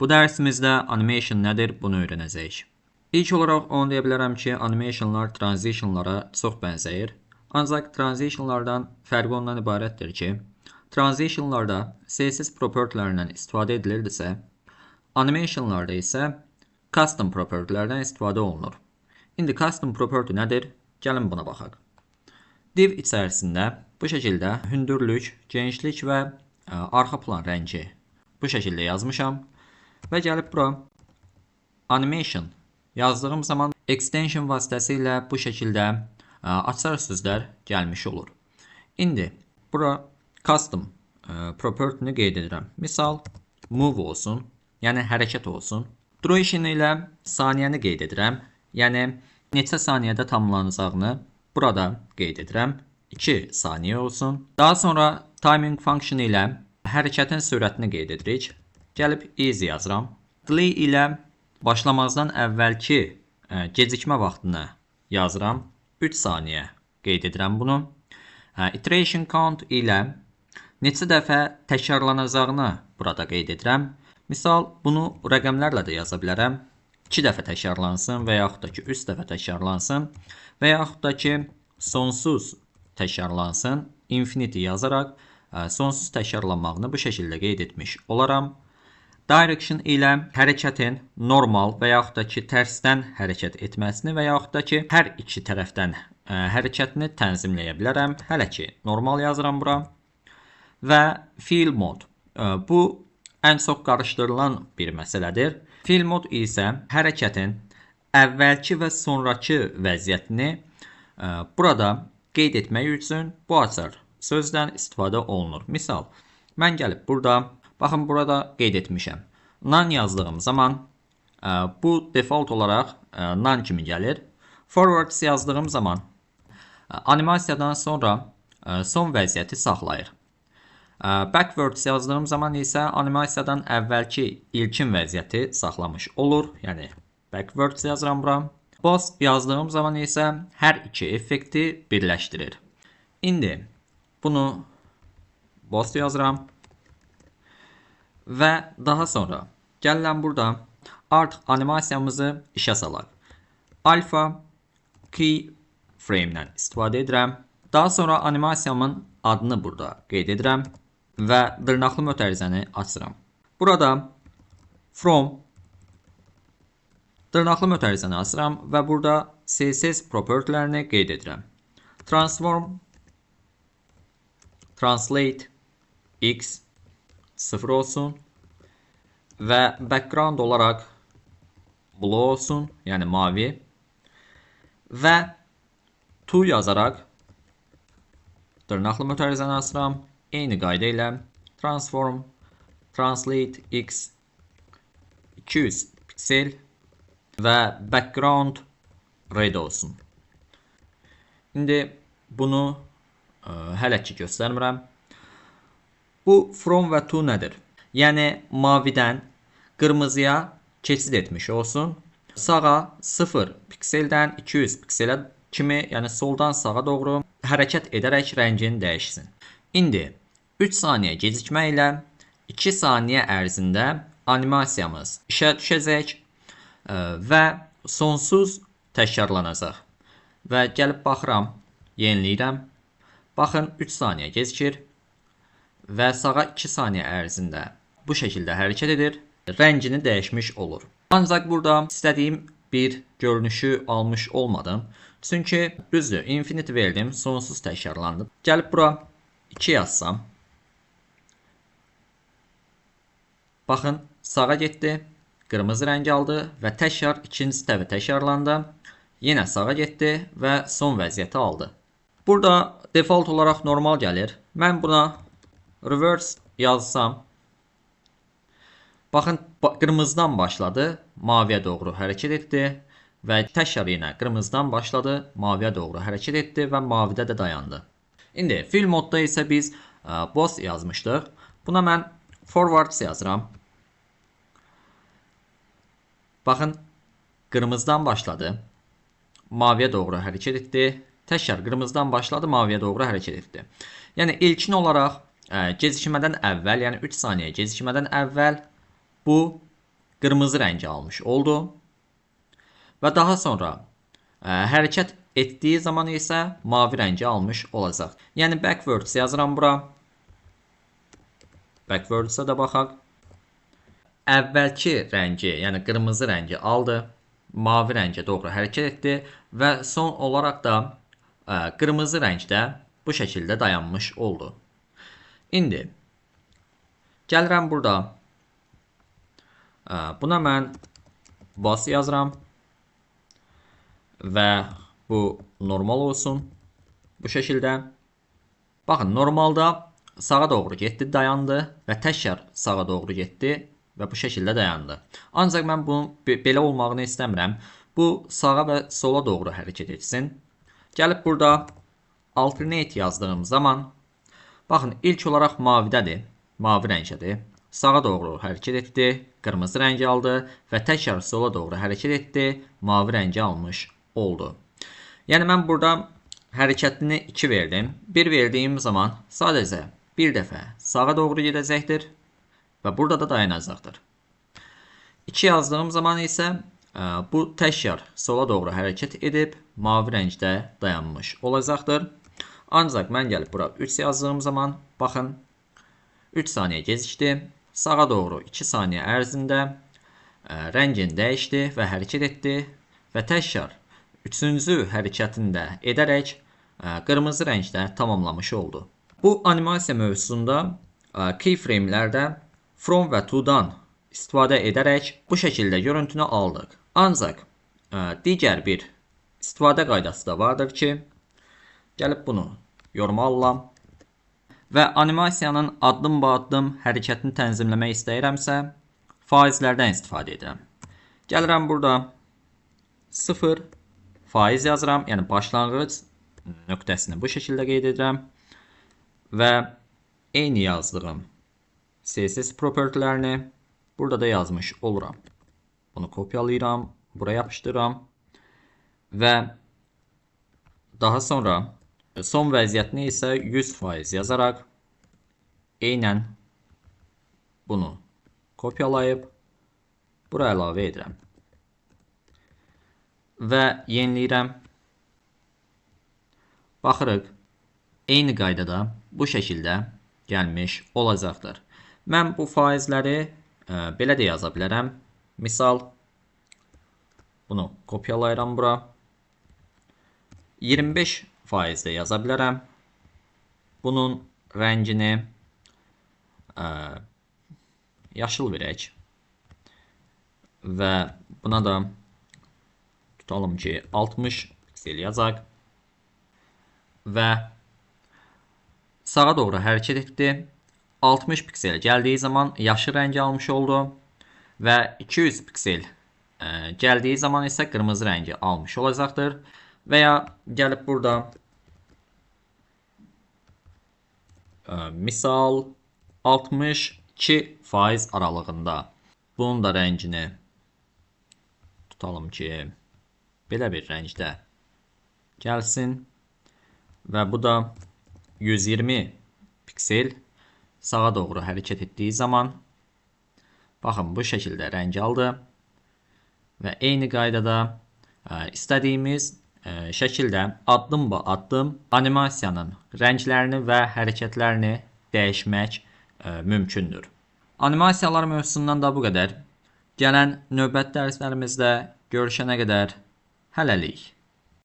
Bu dərsimizdə animation nədir, bunu öyrənəcəyik. İlk olaraq onu deyə bilərəm ki, animationlar transitionlara çox bənzəyir. Ancaq transitionlardan fərqi ondan ibarətdir ki, transitionlarda CSS propertilərindən istifadə edilirdisə, animationlarda isə custom propertilərdən istifadə olunur. İndi custom property nədir? Gəlin buna baxaq. Div içərisində bu şəkildə hündürlük, genişlik və arxa plan rəngi bu şəkildə yazmışam və gəlib bura animation yazdığım zaman extension vasitəsilə bu şəkildə açar sözlər gəlmiş olur. İndi bura custom property-ni qeyd edirəm. Misal move olsun, yəni hərəkət olsun. Duration ilə saniyəni qeyd edirəm. Yəni neçə saniyədə tamamlanacağını burada qeyd edirəm. 2 saniyə olsun. Daha sonra timing function ilə hərəkətin sürətini qeyd edirik. Gəlib easy yazıram. Delay ilə başlamazdan əvvəlki gecikmə vaxtını yazıram. 3 saniyə qeyd edirəm bunu. Iteration count ilə neçə dəfə təkrarlanacağını burada qeyd edirəm. Misal, bunu rəqəmlərlə də yaza bilərəm. 2 dəfə təkrarlansın və yaxud da ki, 3 dəfə təkrarlansın və yaxud da ki, sonsuz təkrarlansın. Infinity yazaraq sonsuz təkrarlanmağını bu şəkildə qeyd etmiş olaram. Direction ilə hərəkətin normal və yaxud da ki, tərsdən hərəkət etməsini və yaxud da ki, hər iki tərəfdən hərəkətini tənzimləyə bilərəm. Hələ ki, normal yazıram bura. Və fill mode. Bu ən çox qarışdırılan bir məsələdir. Fill mode isə hərəkətin əvvəlki və sonrakı vəziyyətini burada qeyd etmək üçün bu açar sözdən istifadə olunur. Misal, mən gəlib burada, baxın burada qeyd etmişəm. None yazdığım zaman bu default olaraq none kimi gəlir. Forwards yazdığım zaman animasiyadan sonra son vəziyyəti saxlayır. Backwards yazdığım zaman isə animasiyadan əvvəlki ilkin vəziyyəti saxlamış olur. Yəni, backwards yazıram bura. Boss yazdığım zaman isə hər iki effekti birləşdirir. İndi bunu boss yazıram. Və daha sonra gəlirəm burada artıq animasiyamızı işə salaq. Alpha keyframe-dən istifadə edirəm. Daha sonra animasiyamın adını burada qeyd edirəm. Və dırnaqlı mötərizəni açıram. Burada from dırnaqlı mötərizəni açıram və burada CSS propertilərini qeyd edirəm. Transform translate x 0 olsun və background olaraq blue olsun, yəni mavi və to yazaraq dırnaqlı mötərizəni açıram. Eyni qayda ilə transform translate x 200 piksel və background red olsun. İndi bunu hələ ki göstərmirəm. Bu from və to nədir? Yəni mavidən qırmızıya keçid etmiş olsun. Sağa 0 pikseldən 200 pikselə kimi, yəni soldan sağa doğru hərəkət edərək rəngini dəyişsin. İndi 3 saniyə gecikmə ilə 2 saniyə ərzində animasiyamız işə düşəcək və sonsuz təkrarlanacaq. Və gəlib baxıram, yeniləyirəm. Baxın, 3 saniyə gecikir və sağa 2 saniyə ərzində bu şəkildə hərəkət edir. Rəngini dəyişmiş olur. Ancaq burada istədiyim bir görünüşü almış olmadım. Çünki düzdür, infinity verdim, sonsuz təkrarlandı. Gəlib bura 2 yazsam. Baxın, sağa getdi, qırmızı rəng aldı və təkrar ikinci dəfə təkrarlandı. Yenə sağa getdi və son vəziyyəti aldı. Burada default olaraq normal gəlir. Mən buna reverse yazsam. Baxın, qırmızıdan başladı, maviyə doğru hərəkət etdi və təkrar yenə qırmızıdan başladı, maviyə doğru hərəkət etdi və mavidə də dayandı. İndi fill modda isə biz boss yazmışdıq. Buna mən forwards yazıram. Baxın, qırmızıdan başladı, maviyə doğru hərəkət etdi. Təkrar qırmızıdan başladı, maviyə doğru hərəkət etdi. Yəni ilkin olaraq gecikmədən əvvəl, yəni 3 saniyə gecikmədən əvvəl bu qırmızı rəngi almış oldu. Və daha sonra hərəkət etdiyi zaman isə mavi rəngi almış olacaq. Yəni backwards yazıram bura. Backwards-a da baxaq. Əvvəlki rəngi, yəni qırmızı rəngi aldı. Mavi rəngə doğru hərəkət etdi və son olaraq da qırmızı rəngdə bu şəkildə dayanmış oldu. İndi gəlirəm burada. Buna mən bas yazıram və bu normal olsun. Bu şəkildə. Baxın, normalda sağa doğru getdi, dayandı və təkrar sağa doğru getdi və bu şəkildə dayandı. Ancaq mən bunun belə olmağını istəmirəm. Bu sağa və sola doğru hərəkət etsin. Gəlib burada alternate yazdığım zaman, baxın, ilk olaraq mavidədir, mavi rəngdədir. Sağa doğru hərəkət etdi, qırmızı rəngi aldı və təkrar sola doğru hərəkət etdi, mavi rəngi almış oldu. Yəni mən burada hərəkətini 2 verdim. 1 verdiyim zaman sadəcə bir dəfə sağa doğru gedəcəkdir və burada da dayanacaqdır. 2 yazdığım zaman isə bu təkrar sola doğru hərəkət edib mavi rəngdə dayanmış olacaqdır. Ancaq mən gəlib bura 3 yazdığım zaman, baxın, 3 saniyə gecikdi. Sağa doğru 2 saniyə ərzində rəngini dəyişdi və hərəkət etdi və təkrar 3-cü hərəkətini də edərək qırmızı rəngdə tamamlamış oldu. Bu animasiya mövzusunda keyframelərdə from və to-dan istifadə edərək bu şəkildə görüntünü aldıq. Ancaq digər bir istifadə qaydası da vardır ki, gəlib bunu yoruma alıram və animasiyanın addım-ba-addım hərəkətini tənzimləmək istəyirəmsə, faizlərdən istifadə edirəm. Gəlirəm burada 0 faiz yazıram, yəni başlanğıc nöqtəsini bu şəkildə qeyd edirəm və eyni yazdığım CSS propertilərini burada da yazmış oluram. Bunu kopyalayıram, buraya yapışdırıram və daha sonra son vəziyyətini isə 100% yazaraq eynən bunu kopyalayıb bura əlavə edirəm və yeniləyirəm. Baxırıq, eyni qaydada bu şəkildə gəlmiş olacaqdır. Mən bu faizləri belə də yaza bilərəm. Misal, bunu kopyalayıram bura. 25% də yaza bilərəm. Bunun rəngini yaşıl verək və buna da tutalım ki 60 piksel yazaq və sağa doğru hərəkət etdi. 60 piksel gəldiyi zaman yaşıl rəngi almış oldu və 200 piksel gəldiyi zaman isə qırmızı rəngi almış olacaqdır. Və ya gəlib burada misal 62% aralığında bunun da rəngini tutalım ki belə bir rəngdə gəlsin və bu da 120 piksel sağa doğru hərəkət etdiyi zaman baxın bu şəkildə rəng aldı və eyni qaydada istədiyimiz şəkildə addım-ba-addım animasiyanın rənglərini və hərəkətlərini dəyişmək mümkündür. Animasiyalar mövzusundan da bu qədər. Gələn növbəti dərslərimizdə görüşənə qədər hələlik.